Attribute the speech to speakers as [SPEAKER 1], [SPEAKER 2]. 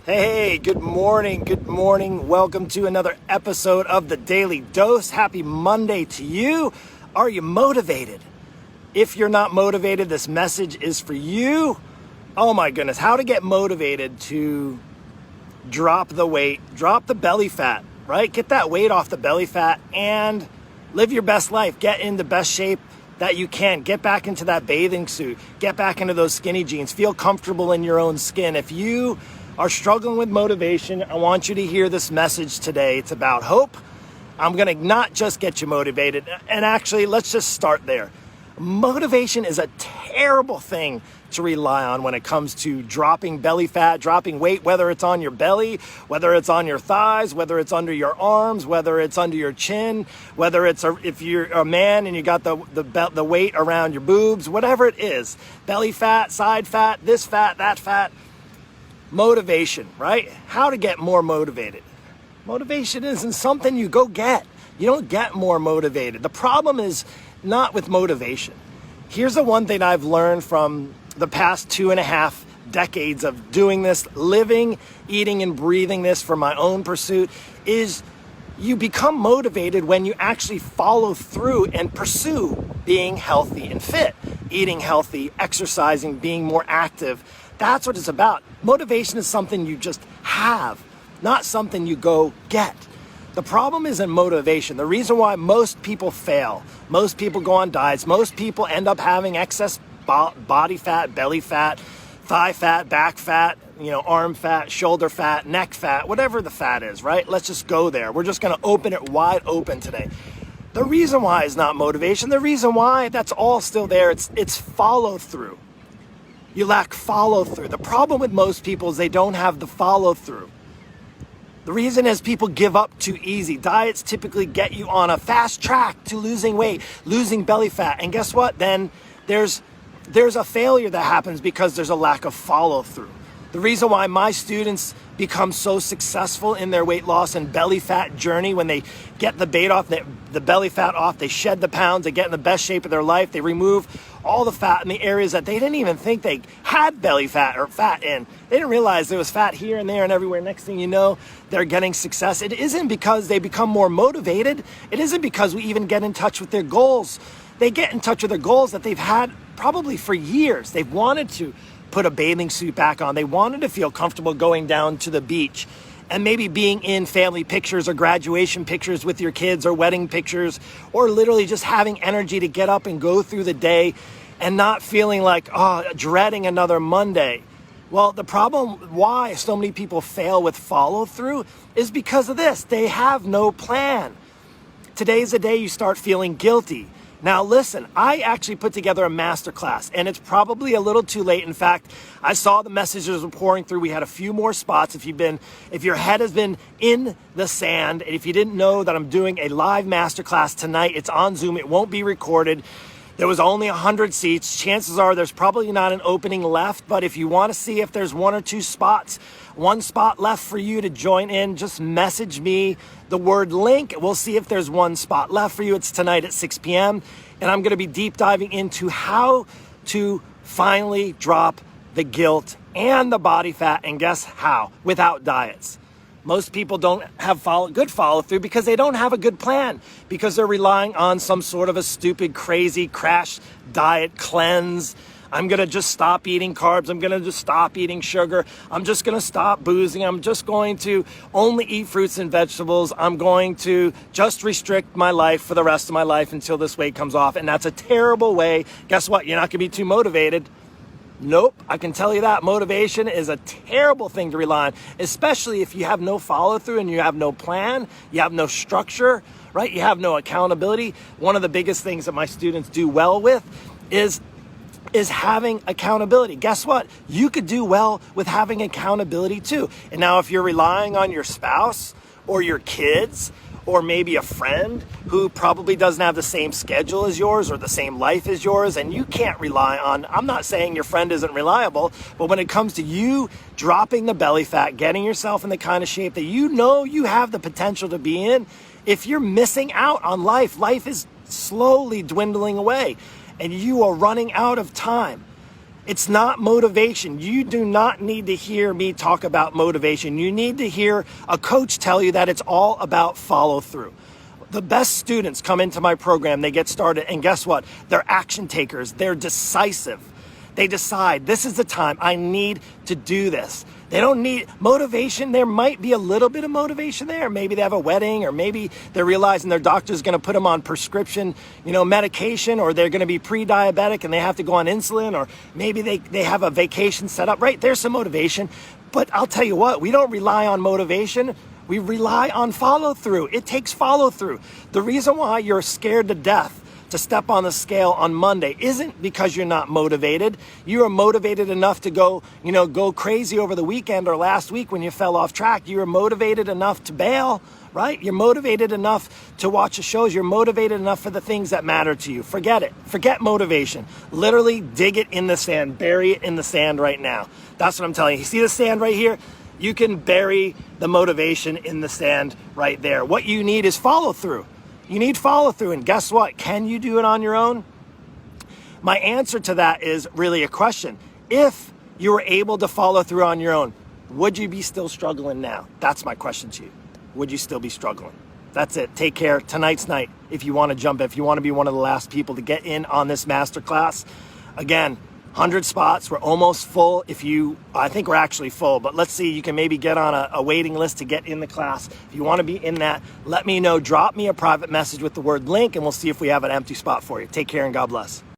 [SPEAKER 1] Hey, good morning. Good morning. Welcome to another episode of the Daily Dose. Happy Monday to you. Are you motivated? If you're not motivated, this message is for you. Oh my goodness, how to get motivated to drop the weight, drop the belly fat, right? Get that weight off the belly fat and live your best life. Get in the best shape that you can. Get back into that bathing suit. Get back into those skinny jeans. Feel comfortable in your own skin. If you are struggling with motivation, I want you to hear this message today. It's about hope. I'm going to not just get you motivated, and actually, let's just start there. Motivation is a terrible thing to rely on when it comes to dropping belly fat, dropping weight, whether it's on your belly, whether it's on your thighs, whether it's under your arms, whether it's under your chin, whether it's if you're a man and you got the weight around your boobs, whatever it is, belly fat, side fat, this fat, that fat. Motivation, right? How to get more motivated. Motivation isn't something you go get. You don't get more motivated. The problem is not with motivation. Here's the one thing I've learned from the past 2.5 decades of doing this, living, eating, and breathing this for my own pursuit, is you become motivated when you actually follow through and pursue being healthy and fit, eating healthy, exercising, being more active. That's what it's about. Motivation is something you just have, not something you go get. The problem isn't motivation. The reason why most people fail, most people go on diets, most people end up having excess body fat, belly fat, thigh fat, back fat, arm fat, shoulder fat, neck fat, whatever the fat is, right? Let's just go there. We're just going to open it wide open today. The reason why is not motivation. The reason why, that's all still there. It's follow through. You lack follow through. The problem with most people is they don't have the follow through. The reason is people give up too easy. Diets typically get you on a fast track to losing weight, losing belly fat. And guess what? Then there's a failure that happens because there's a lack of follow through. The reason why my students become so successful in their weight loss and belly fat journey, when they get the belly fat off, they shed the pounds, they get in the best shape of their life, they remove all the fat in the areas that they didn't even think they had belly fat or fat in. They didn't realize there was fat here and there and everywhere. Next thing you know, they're getting success. It isn't because they become more motivated. It isn't because we even get in touch with their goals. They get in touch with their goals that they've had probably for years. They've wanted to put a bathing suit back on. They wanted to feel comfortable going down to the beach and maybe being in family pictures or graduation pictures with your kids or wedding pictures, or literally just having energy to get up and go through the day and not feeling like, dreading another Monday. Well, the problem why so many people fail with follow through is because of this. They have no plan. Today's the day you start feeling guilty. Now listen, I actually put together a masterclass, and it's probably a little too late. In fact, I saw the messages were pouring through. We had a few more spots. If your head has been in the sand, and if you didn't know that I'm doing a live masterclass tonight, it's on Zoom. It won't be recorded. There was only 100 seats. Chances are there's probably not an opening left, but if you want to see if there's one spot left for you to join in, just message me the word link. We'll see if there's one spot left for you. It's tonight at 6 p.m. And I'm going to be deep diving into how to finally drop the guilt and the body fat. And guess how? Without diets. Most people don't have good follow through because they don't have a good plan, because they're relying on some sort of a stupid, crazy crash diet cleanse. I'm going to just stop eating carbs. I'm going to just stop eating sugar. I'm just going to stop boozing. I'm just going to only eat fruits and vegetables. I'm going to just restrict my life for the rest of my life until this weight comes off. And that's a terrible way. Guess what? You're not going to be too motivated. Nope, I can tell you that. Motivation is a terrible thing to rely on, especially if you have no follow through and you have no plan, you have no structure, right? You have no accountability. One of the biggest things that my students do well with is having accountability. Guess what? You could do well with having accountability too. And now if you're relying on your spouse or your kids, or maybe a friend who probably doesn't have the same schedule as yours or the same life as yours, and you can't rely on, I'm not saying your friend isn't reliable, but when it comes to you dropping the belly fat, getting yourself in the kind of shape that you know you have the potential to be in, if you're missing out on life is slowly dwindling away and you are running out of time. It's not motivation. You do not need to hear me talk about motivation. You need to hear a coach tell you that it's all about follow through. The best students come into my program, they get started, and guess what? They're action takers. They're decisive. They decide, this is the time I need to do this. They don't need motivation. There might be a little bit of motivation there. Maybe they have a wedding, or maybe they're realizing their doctor's going to put them on prescription, medication, or they're going to be pre-diabetic and they have to go on insulin, or maybe they have a vacation set up, right? There's some motivation. But I'll tell you what, we don't rely on motivation. We rely on follow through. It takes follow through. The reason why you're scared to death to step on the scale on Monday isn't because you're not motivated. You are motivated enough to go crazy over the weekend or last week when you fell off track. You are motivated enough to bail, right? You're motivated enough to watch the shows. You're motivated enough for the things that matter to you. Forget it. Forget motivation. Literally dig it in the sand. Bury it in the sand right now. That's what I'm telling you. You see the sand right here? You can bury the motivation in the sand right there. What you need is follow through. You need follow through, and guess what? Can you do it on your own? My answer to that is really a question. If you were able to follow through on your own, would you be still struggling now? That's my question to you. Would you still be struggling? That's it. Take care. Tonight's night. If you want to jump, if you want to be one of the last people to get in on this masterclass, again, 100 spots. We're almost full. I think we're actually full, but let's see, you can maybe get on a waiting list to get in the class. If you want to be in that, let me know. Drop me a private message with the word link, and we'll see if we have an empty spot for you. Take care and God bless.